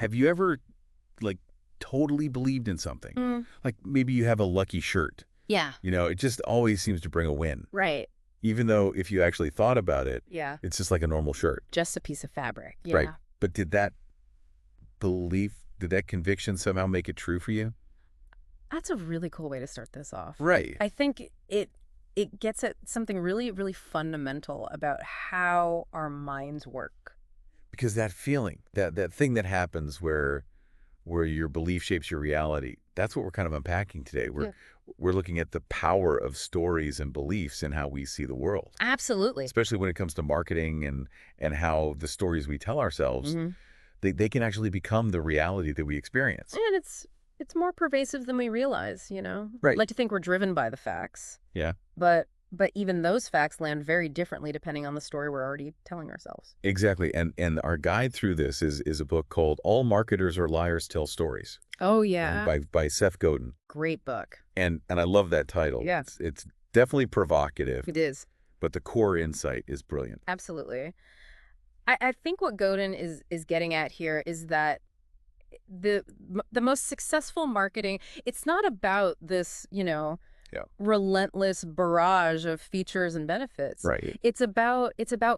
Have you ever, like, totally believed in something? Like, maybe you have a lucky shirt. Yeah. It just always seems to bring a win. Right. Even though if you actually thought about it, Yeah. it's just like a normal shirt. Just a piece of fabric. Yeah. Right. But did that conviction somehow make it true for you? That's a really cool way to start this off. Right. I think it gets at something really, really fundamental about how our minds work. Because that feeling, that thing that happens where your belief shapes your reality, that's what we're kind of unpacking today. We're looking at the power of stories and beliefs and how we see the world. Absolutely. Especially when it comes to marketing and how the stories we tell ourselves, they can actually become the reality that we experience. And it's more pervasive than we realize, Right. I'd like to think we're driven by the facts. Yeah. But even those facts land very differently depending on the story we're already telling ourselves. Exactly. And our guide through this is a book called All Marketers Are Liars Tell Stories. Oh, yeah. By Seth Godin. Great book. And I love that title. Yeah. It's definitely provocative. It is. But the core insight is brilliant. Absolutely. I think what Godin is getting at here is that the most successful marketing, it's not about this, relentless barrage of features and benefits. Right. It's about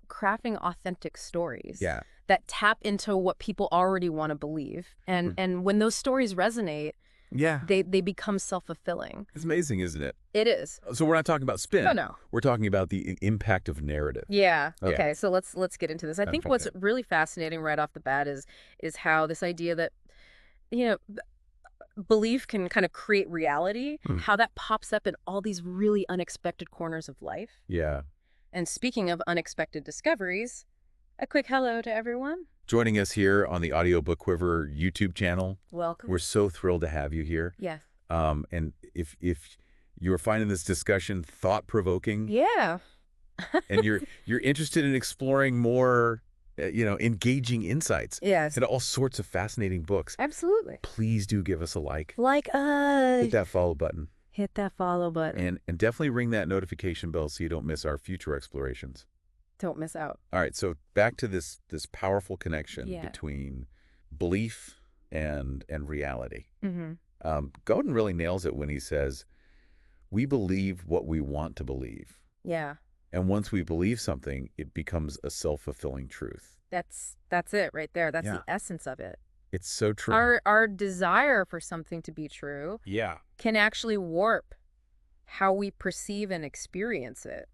crafting authentic stories. Yeah. That tap into what people already want to believe. And when those stories resonate, they become self-fulfilling. It's amazing, isn't it? It is. So we're not talking about spin. No. We're talking about the impact of narrative. Yeah. Okay. So let's get into this. I think what's Okay. really fascinating right off the bat is how this idea that, belief can kind of create reality, how that pops up in all these really unexpected corners of life. Yeah. And speaking of unexpected discoveries, a quick hello to everyone. Joining us here on the Audiobook Quiver YouTube channel. Welcome. We're so thrilled to have you here. Yes. And if you're finding this discussion thought-provoking, Yeah. and you're interested in exploring more, engaging insights, Yes. and all sorts of fascinating books, Absolutely. please do give us a like. Like us. Hit that follow button. Hit that follow button. And definitely ring that notification bell so you don't miss our future explorations. Don't miss out. All right, so back to this powerful connection between belief and reality. Godin really nails it when he says, we believe what we want to believe. Yeah. And once we believe something, it becomes a self-fulfilling truth. That's it right there. That's the essence of it. It's so true. Our desire for something to be true can actually warp how we perceive and experience it.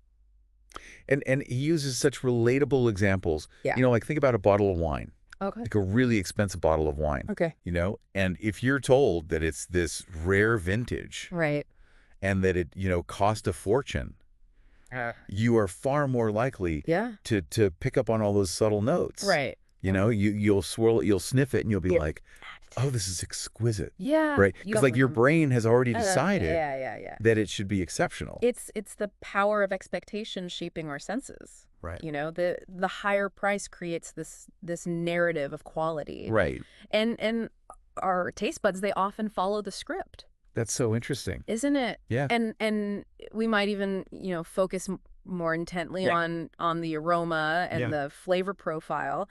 And he uses such relatable examples. Yeah. Like think about a bottle of wine. Okay. Like a really expensive bottle of wine. Okay. And if you're told that it's this rare vintage. Right. And that it, cost a fortune, you are far more likely to pick up on all those subtle notes. Right. You'll swirl it, you'll sniff it, and you'll be like, oh, this is exquisite. Yeah. Right? Because like your brain has already decided that it should be exceptional. It's the power of expectation shaping our senses. Right. The higher price creates this narrative of quality. Right. And our taste buds, they often follow the script. That's so interesting. Isn't it? Yeah. And we might even, focus more intently on the aroma and the flavor profile,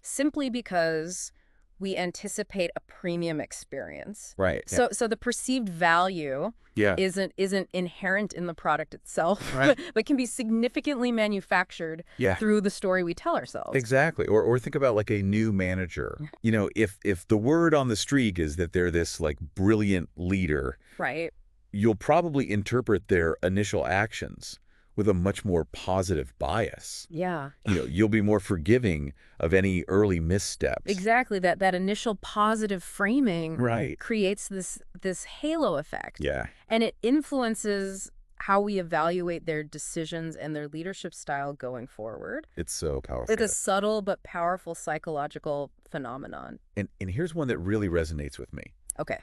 simply because we anticipate a premium experience. Right. So the perceived value isn't inherent in the product itself, but can be significantly manufactured through the story we tell ourselves. Exactly. Or think about like a new manager. If the word on the street is that they're this like brilliant leader, right, you'll probably interpret their initial actions with a much more positive bias. Yeah. You'll be more forgiving of any early missteps. Exactly. That initial positive framing creates this halo effect. Yeah. And it influences how we evaluate their decisions and their leadership style going forward. It's so powerful. It's a subtle but powerful psychological phenomenon. And here's one that really resonates with me. Okay.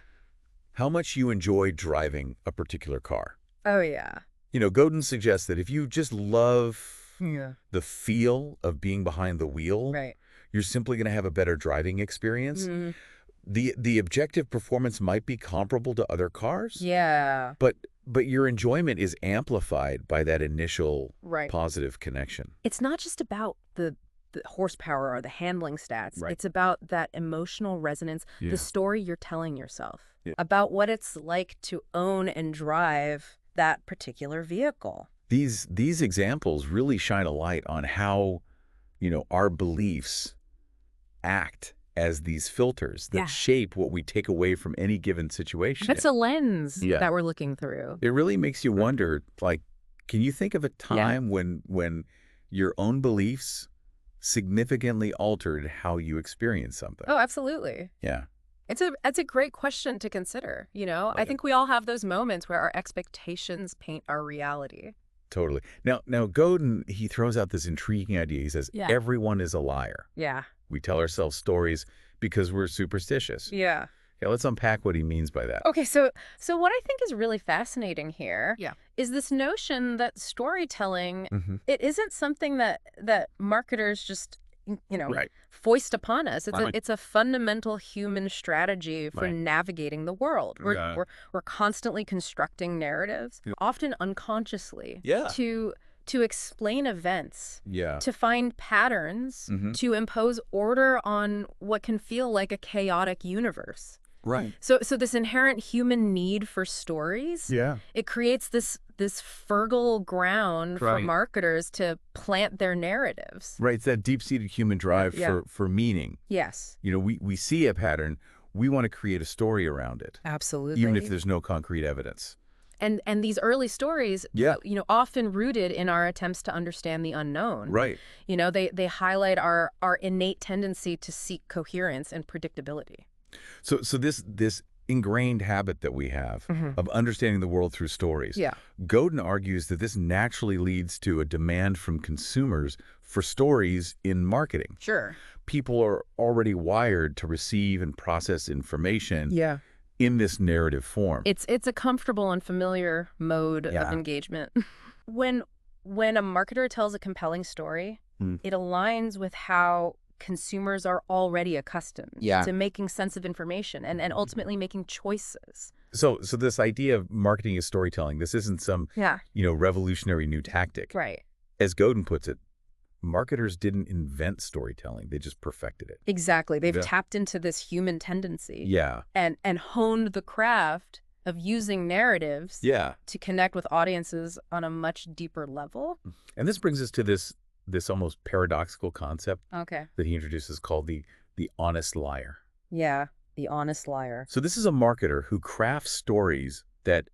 How much you enjoy driving a particular car. Oh, yeah. Godin suggests that if you just love the feel of being behind the wheel, you're simply going to have a better driving experience. The objective performance might be comparable to other cars. Yeah. But your enjoyment is amplified by that initial positive connection. It's not just about the the horsepower or the handling stats. Right. It's about that emotional resonance, Yeah. the story you're telling yourself, Yeah. about what it's like to own and drive that particular vehicle. These examples really shine a light on how, our beliefs act as these filters that shape what we take away from any given situation. That's a lens that we're looking through. It really makes you wonder, like, can you think of a time when your own beliefs significantly altered how you experience something? Oh, absolutely. Yeah. It's a great question to consider, I think we all have those moments where our expectations paint our reality. Totally. Now Godin, he throws out this intriguing idea. He says, everyone is a liar. Yeah. We tell ourselves stories because we're superstitious. Yeah. Let's unpack what he means by that. Okay, so what I think is really fascinating here is this notion that storytelling, it isn't something that marketers just, foist upon us. It's a fundamental human strategy for navigating the world. We're constantly constructing narratives, often unconsciously, to explain events, to find patterns, to impose order on what can feel like a chaotic universe. Right. So this inherent human need for stories, it creates this fertile ground for marketers to plant their narratives. Right. It's that deep-seated human drive for meaning. Yes. We see a pattern. We want to create a story around it. Absolutely. Even if there's no concrete evidence. And these early stories, often rooted in our attempts to understand the unknown. Right. They highlight our innate tendency to seek coherence and predictability. So this ingrained habit that we have of understanding the world through stories. Godin argues that this naturally leads to a demand from consumers for stories in marketing. Sure. People are already wired to receive and process information in this narrative form. It's a comfortable and familiar mode of engagement. When a marketer tells a compelling story, it aligns with how consumers are already accustomed to making sense of information and ultimately making choices. So this idea of marketing as storytelling, this isn't some revolutionary new tactic. Right. As Godin puts it, marketers didn't invent storytelling, they just perfected it. Exactly. They've tapped into this human tendency. And honed the craft of using narratives to connect with audiences on a much deeper level. And this brings us to this almost paradoxical concept that he introduces called the honest liar. Yeah, the honest liar. So this is a marketer who crafts stories that,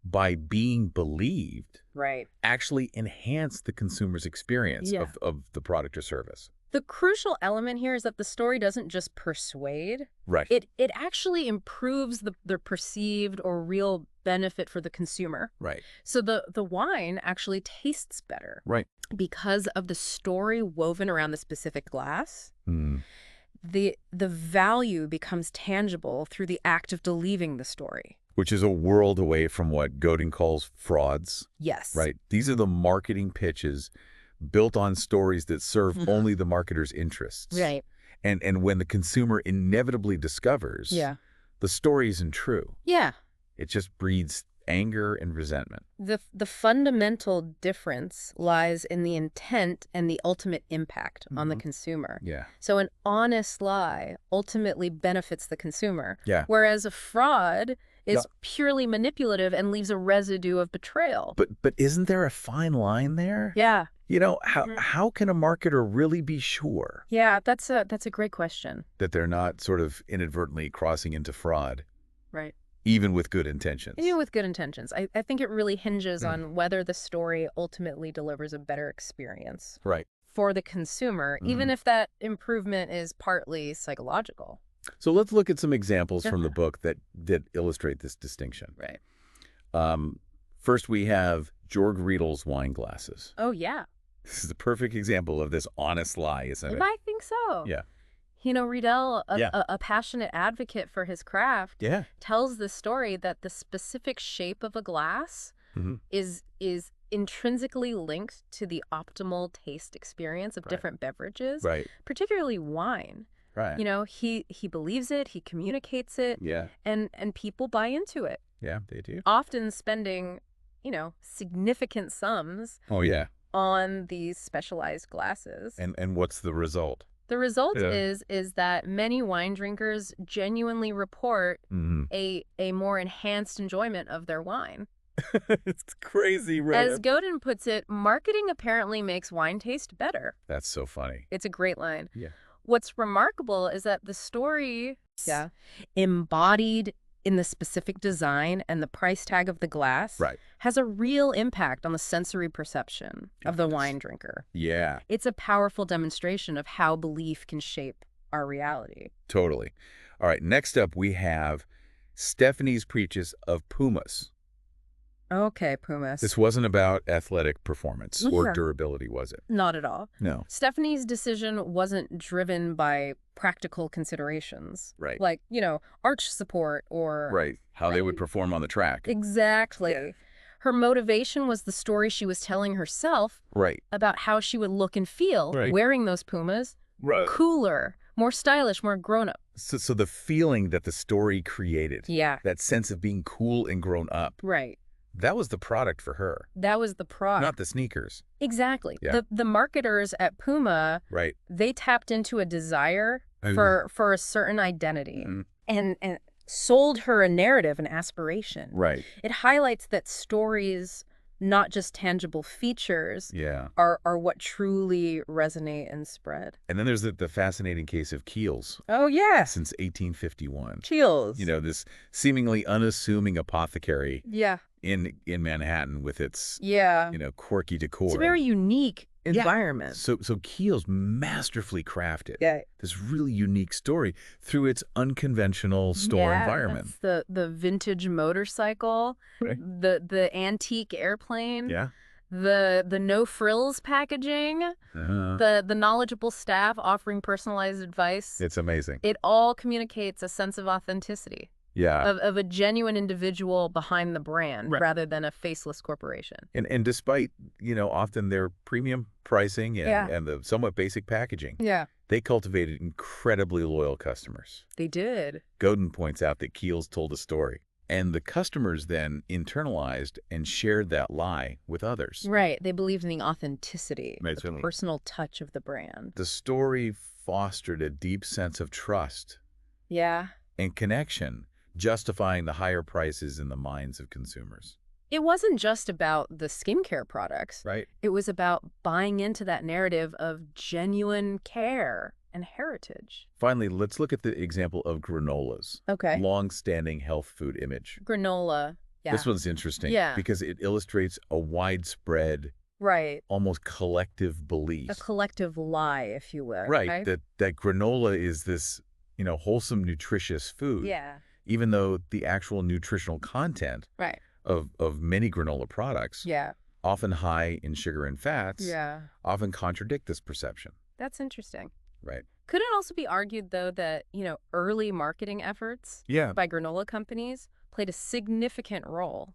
by being believed, actually enhance the consumer's experience of the product or service. The crucial element here is that the story doesn't just persuade. Right. It actually improves the perceived or real benefit for the consumer. Right. So the wine actually tastes better. Right. Because of the story woven around the specific glass. The value becomes tangible through the act of believing the story. Which is a world away from what Godin calls frauds. Yes. Right. These are the marketing pitches built on stories that serve only the marketer's interests. Right. And when the consumer inevitably discovers the story isn't true. Yeah. It just breeds anger and resentment. The fundamental difference lies in the intent and the ultimate impact on the consumer. Yeah. So an honest lie ultimately benefits the consumer. Yeah. Whereas a fraud is purely manipulative and leaves a residue of betrayal. But isn't there a fine line there? Yeah. How can a marketer really be sure? Yeah, that's a great question. That they're not sort of inadvertently crossing into fraud. Right. Even with good intentions. Even with good intentions. I think it really hinges on whether the story ultimately delivers a better experience for the consumer, even if that improvement is partly psychological. So let's look at some examples from the book that illustrate this distinction. Right. First, we have Georg Riedel's wine glasses. Oh, yeah. This is a perfect example of this honest lie, isn't it? I think so. Yeah. Riedel, a passionate advocate for his craft, tells the story that the specific shape of a glass is intrinsically linked to the optimal taste experience of different beverages, particularly wine. Right. He believes it, he communicates it, and people buy into it. Yeah, they do. Often spending, significant sums on these specialized glasses. And what's the result? The result is that many wine drinkers genuinely report a more enhanced enjoyment of their wine. It's crazy, right? As Godin puts it, marketing apparently makes wine taste better. That's so funny. It's a great line. Yeah. What's remarkable is that the story embodied in the specific design and the price tag of the glass has a real impact on the sensory perception of the wine drinker. Yeah. It's a powerful demonstration of how belief can shape our reality. Totally. All right, next up we have Stephanie's Preaches of Pumas. Okay, Pumas. This wasn't about athletic performance or durability, was it? Not at all. No. Stephanie's decision wasn't driven by practical considerations. Right. Like, arch support or... Right. How they would perform on the track. Exactly. Yeah. Her motivation was the story she was telling herself about how she would look and feel wearing those Pumas. Right. Cooler, more stylish, more grown-up. So the feeling that the story created. Yeah. That sense of being cool and grown up. Right. That was the product for her. That was the product. Not the sneakers. Exactly. Yeah. The marketers at Puma, they tapped into a desire for a certain identity and sold her a narrative, an aspiration. Right. It highlights that stories, not just tangible features, are what truly resonate and spread. And then there's the fascinating case of Kiehl's. Oh, yeah. Since 1851. Kiehl's. This seemingly unassuming apothecary. Yeah. In Manhattan with its quirky decor. It's a very unique environment. So Kiehl's masterfully crafted this really unique story through its unconventional store environment. That's the vintage motorcycle, the antique airplane, the no frills packaging, the knowledgeable staff offering personalized advice. It's amazing. It all communicates a sense of authenticity. Yeah. Of a genuine individual behind the brand rather than a faceless corporation. And despite, often their premium pricing and the somewhat basic packaging, they cultivated incredibly loyal customers. They did. Godin points out that Kiehl's told a story, and the customers then internalized and shared that lie with others. Right. They believed in the authenticity, the personal touch of the brand. The story fostered a deep sense of trust and connection, justifying the higher prices in the minds of consumers. It wasn't just about the skincare products. Right. It was about buying into that narrative of genuine care and heritage. Finally, let's look at the example of granolas. Okay. Long-standing health food image. Granola. Yeah. This one's interesting because it illustrates a widespread, almost collective belief. A collective lie, if you will. Right. That granola is this, wholesome, nutritious food. Yeah. Even though the actual nutritional content of many granola products, often high in sugar and fats, often contradict this perception. That's interesting. Right. Could it also be argued, though, that, early marketing efforts by granola companies played a significant role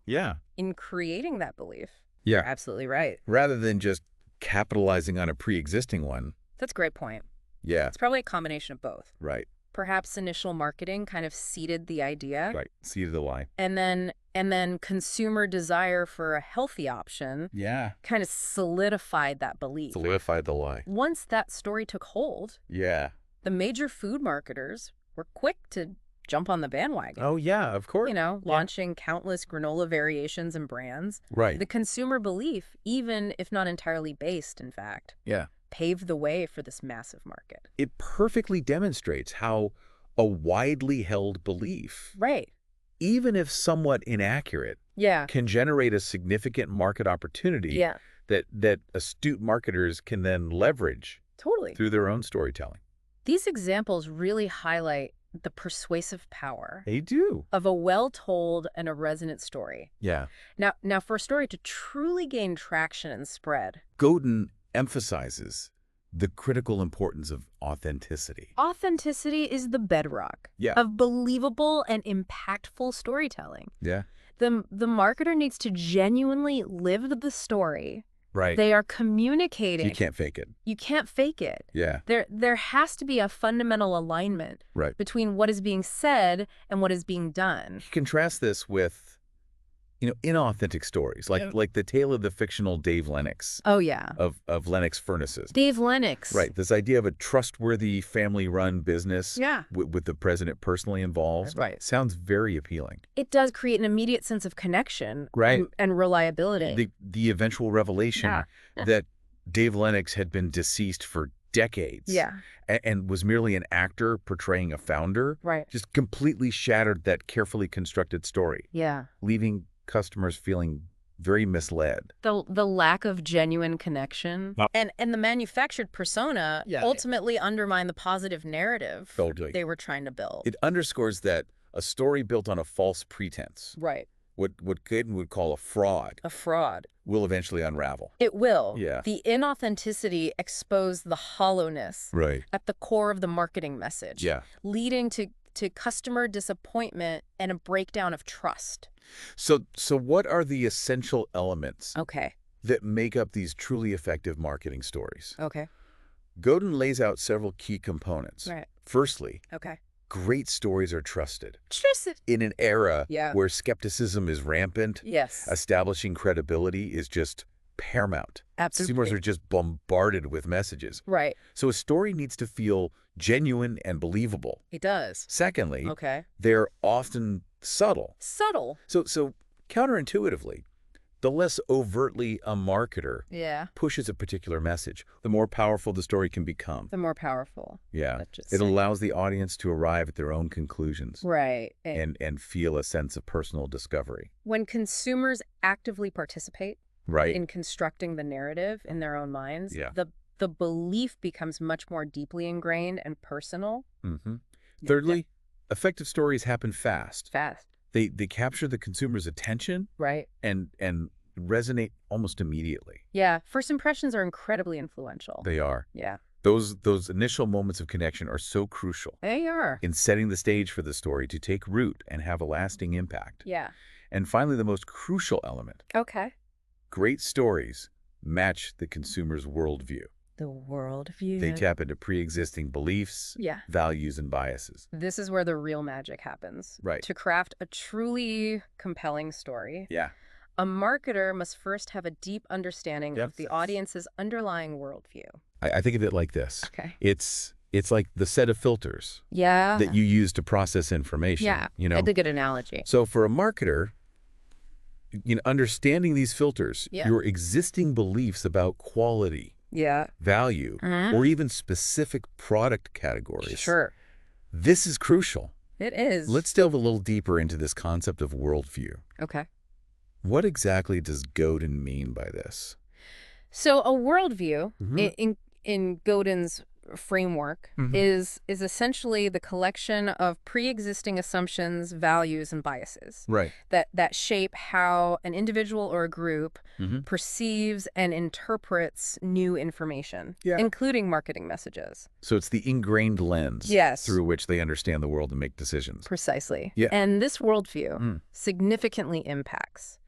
in creating that belief? Yeah. You're absolutely right. Rather than just capitalizing on a pre-existing one. That's a great point. Yeah. It's probably a combination of both. Right. Perhaps initial marketing kind of seeded the idea. Right. Seeded the lie. And then consumer desire for a healthy option kind of solidified that belief. Solidified the lie. Once that story took hold, the major food marketers were quick to jump on the bandwagon. Oh, yeah, of course. Launching countless granola variations and brands. Right. The consumer belief, even if not entirely based, in fact, paved the way for this massive market. It perfectly demonstrates how a widely held belief, even if somewhat inaccurate, can generate a significant market opportunity that astute marketers can then leverage through their own storytelling. These examples really highlight the persuasive power they do of a well-told and a resonant story. Yeah. Now, for a story to truly gain traction and spread, Godin emphasizes the critical importance of authenticity. Authenticity is the bedrock of believable and impactful storytelling. Yeah. The marketer needs to genuinely live the story. Right. They are communicating. You can't fake it. You can't fake it. Yeah. There has to be a fundamental alignment between what is being said and what is being done. Contrast this with, inauthentic stories, like the tale of the fictional Dave Lennox. Oh, yeah. Of Lennox Furnaces. Dave Lennox. Right. This idea of a trustworthy family-run business with the president personally involved sounds very appealing. It does create an immediate sense of connection and reliability. The eventual revelation that Dave Lennox had been deceased for decades and was merely an actor portraying a founder just completely shattered that carefully constructed story. Yeah. Leaving customers feeling very misled. The lack of genuine connection and the manufactured persona ultimately undermine the positive narrative they were trying to build. It underscores that a story built on a false pretense, what Gaten would call a fraud, will eventually unravel. It will. Yeah. The inauthenticity exposed the hollowness at the core of the marketing message, leading to customer disappointment and a breakdown of trust. So what are the essential elements Okay. that make up these truly effective marketing stories? Okay. Godin lays out several key components. Right. Firstly, Okay. great stories are trusted. Trusted. In an era where skepticism is rampant, establishing credibility is just paramount. Absolutely. Consumers are just bombarded with messages. Right. So a story needs to feel genuine and believable. It does. Secondly, they're often subtle. Subtle. So counterintuitively, the less overtly a marketer pushes a particular message, the more powerful the story can become. The more powerful. Yeah. It allows the audience to arrive at their own conclusions. Right. And feel a sense of personal discovery. When consumers actively participate in constructing the narrative in their own minds, the belief becomes much more deeply ingrained and personal. Thirdly, effective stories happen fast. Fast. They capture the consumer's attention and resonate almost immediately. Yeah. First impressions are incredibly influential. They are. Yeah. Those initial moments of connection are so crucial. They are. In setting the stage for the story to take root and have a lasting impact. Yeah. And finally, the most crucial element. Okay. Great stories match the consumer's worldview. The worldview. They tap into pre-existing beliefs, values, and biases. This is where the real magic happens. Right. To craft a truly compelling story, a marketer must first have a deep understanding of the audience's underlying worldview. I think of it like this. Okay. It's like the set of filters that you use to process information. Yeah, that's a good analogy. So for a marketer, understanding these filters, your existing beliefs about quality, value, or even specific product categories. Sure. This is crucial. It is. Let's delve a little deeper into this concept of worldview. Okay. What exactly does Godin mean by this? So a worldview, in Godin's framework, is essentially the collection of pre-existing assumptions, values, and biases that shape how an individual or a group perceives and interprets new information, including marketing messages. So it's the ingrained lens through which they understand the world and make decisions. Precisely. Yeah. And this worldview significantly impacts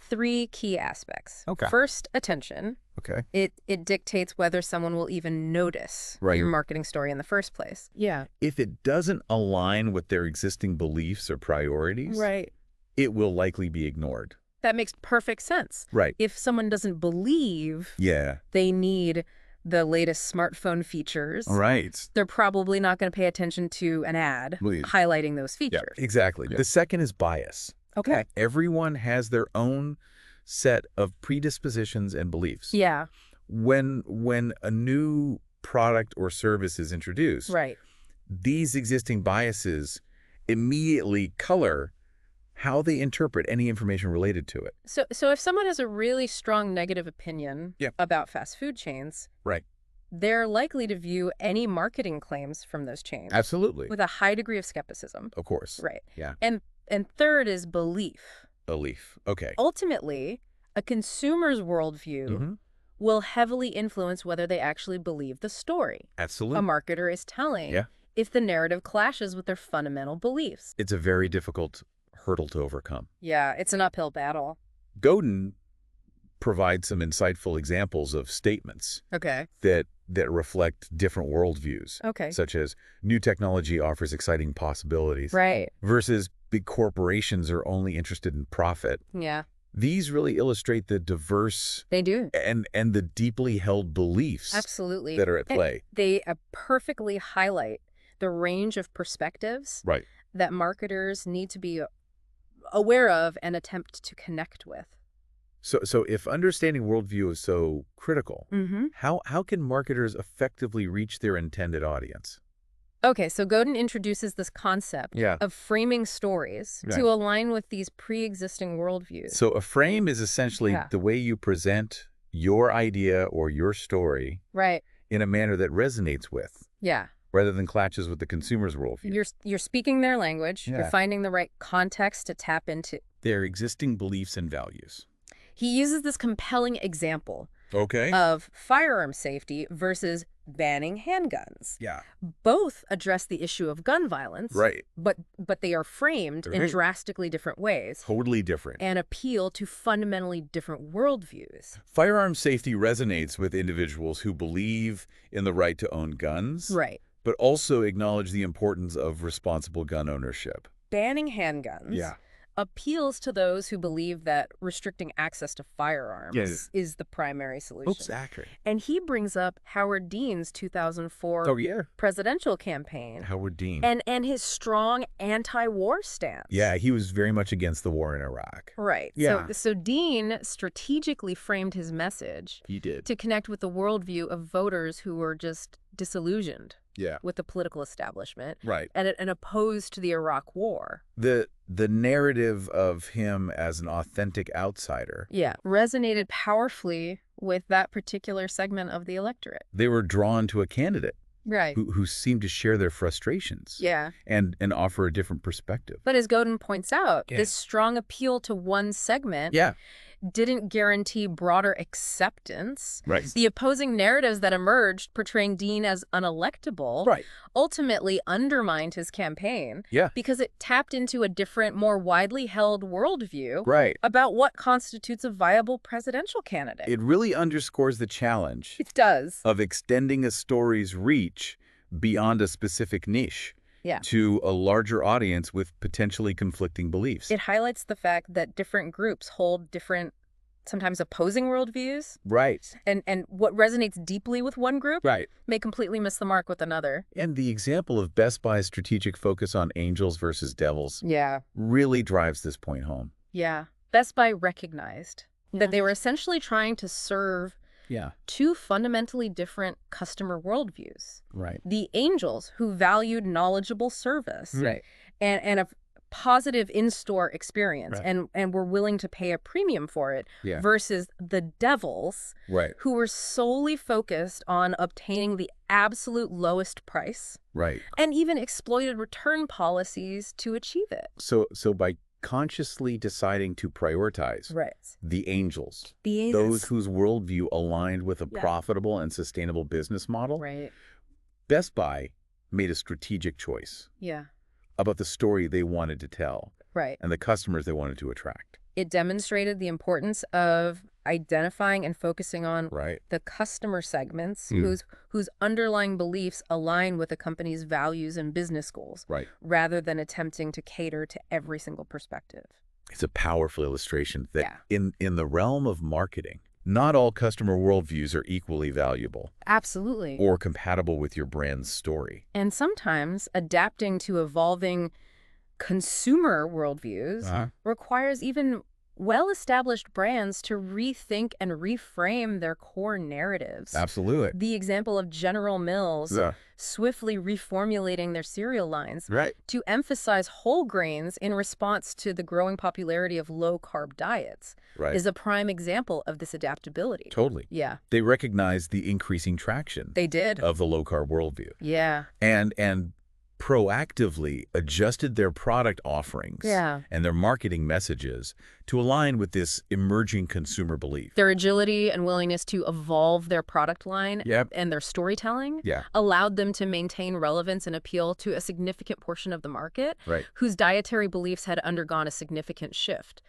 three key aspects. First, attention. It dictates whether someone will even notice your marketing story in the first place. Yeah. If it doesn't align with their existing beliefs or priorities, it will likely be ignored. That makes perfect sense. Right. If someone doesn't believe they need the latest smartphone features, they're probably not going to pay attention to an ad highlighting those features. Yeah, exactly. The second is bias. Okay. Everyone has their own set of predispositions and beliefs. Yeah. When a new product or service is introduced, these existing biases immediately color how they interpret any information related to it. So if someone has a really strong negative opinion about fast food chains, they're likely to view any marketing claims from those chains with a high degree of skepticism. Of course. Right. Yeah. And third is belief. Belief. Okay. Ultimately, a consumer's worldview will heavily influence whether they actually believe the story a marketer is telling if the narrative clashes with their fundamental beliefs. It's a very difficult hurdle to overcome. Yeah, it's an uphill battle. Godin provides some insightful examples of statements that reflect different worldviews, such as new technology offers exciting possibilities versus big corporations are only interested in profit. Yeah. These really illustrate the diverse They do. and the deeply held beliefs Absolutely. that are at play. They perfectly highlight the range of perspectives Right. that marketers need to be aware of and attempt to connect with. So if understanding worldview is so critical, how can marketers effectively reach their intended audience? Okay, so Godin introduces this concept of framing stories to align with these pre-existing worldviews. So a frame is essentially the way you present your idea or your story in a manner that resonates with, rather than clashes with the consumer's worldview. You're speaking their language. You're finding the right context to tap into their existing beliefs and values. He uses this compelling example of firearm safety versus banning handguns. Both address the issue of gun violence, but they are framed in drastically different ways. Totally different. And appeal to fundamentally different worldviews. Firearm safety resonates with individuals who believe in the right to own guns, but also acknowledge the importance of responsible gun ownership. Banning handguns appeals to those who believe that restricting access to firearms is the primary solution. Exactly. And he brings up Howard Dean's 2004 presidential campaign. Howard Dean. And his strong anti-war stance. Yeah, he was very much against the war in Iraq. Right. Yeah. So Dean strategically framed his message to connect with the worldview of voters who were just disillusioned with the political establishment and opposed to the Iraq War. The narrative of him as an authentic outsider resonated powerfully with that particular segment of the electorate. They were drawn to a candidate who seemed to share their frustrations and offer a different perspective. But as Godin points out, this strong appeal to one segment didn't guarantee broader acceptance. The opposing narratives that emerged portraying Dean as unelectable ultimately undermined his campaign because it tapped into a different, more widely held worldview about what constitutes a viable presidential candidate. It really underscores the challenge of extending a story's reach beyond a specific niche. To a larger audience with potentially conflicting beliefs. It highlights the fact that different groups hold different, sometimes opposing worldviews. And what resonates deeply with one group may completely miss the mark with another. And the example of Best Buy's strategic focus on angels versus devils really drives this point home. Best Buy recognized that they were essentially trying to serve two fundamentally different customer worldviews. The angels, who valued knowledgeable service and a positive in-store experience and were willing to pay a premium for it, versus the devils, who were solely focused on obtaining the absolute lowest price and even exploited return policies to achieve it. So by consciously deciding to prioritize the angels, those whose worldview aligned with a profitable and sustainable business model, Best Buy made a strategic choice about the story they wanted to tell and the customers they wanted to attract. It demonstrated the importance of identifying and focusing on the customer segments whose underlying beliefs align with a company's values and business goals, rather than attempting to cater to every single perspective. It's a powerful illustration that in the realm of marketing, not all customer worldviews are equally valuable. Absolutely. Or compatible with your brand's story. And sometimes adapting to evolving consumer worldviews requires even well-established brands to rethink and reframe their core narratives. Absolutely. The example of General Mills swiftly reformulating their cereal lines to emphasize whole grains in response to the growing popularity of low-carb diets is a prime example of this adaptability. Totally. They recognized the increasing traction of the low-carb worldview. And proactively adjusted their product offerings and their marketing messages to align with this emerging consumer belief. Their agility and willingness to evolve their product line and their storytelling allowed them to maintain relevance and appeal to a significant portion of the market whose dietary beliefs had undergone a significant shift.